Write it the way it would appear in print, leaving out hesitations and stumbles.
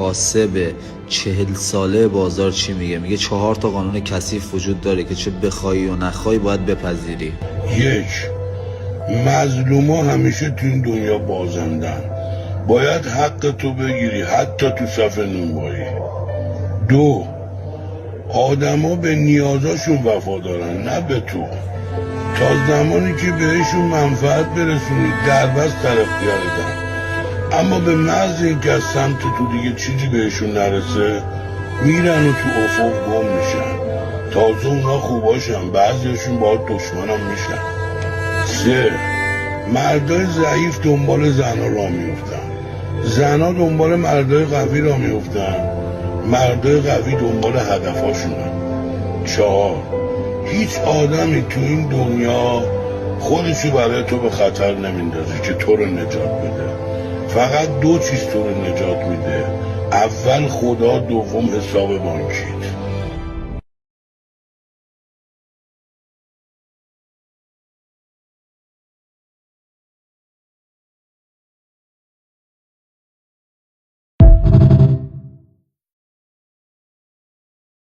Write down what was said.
کاسب 40 ساله بازار چی میگه؟ میگه 4 تا قانون کثیف وجود داره که چه بخوای و نخوای باید بپذیری. 1. مظلوما همیشه تو این دنیا بازندن، باید حق تو بگیری حتی تو صف نونوایی. 2. آدما به نیازاشون وفادارن نه به تو. تا زمانی که بهشون منفعت برسونی دربست در اختیارتن، اما به محض اینکه از سمت تو دیگه چیزی بهشون نرسه میرن و تو افق گم میشن. تازه اونا خوباشن، بعضیشون باید دشمنم میشن. 3. مردای ضعیف دنبال زنا را میفتن، زنا دنبال مردای قوی را میفتن، مردای قوی دنبال هدفاشونن. 4. هیچ آدمی تو این دنیا خودشو برای تو به خطر نمیندازه که تو رو نجات بده. فقط 2 چیز تو رو نجات میده: اول خدا، دوم حساب بانکیت.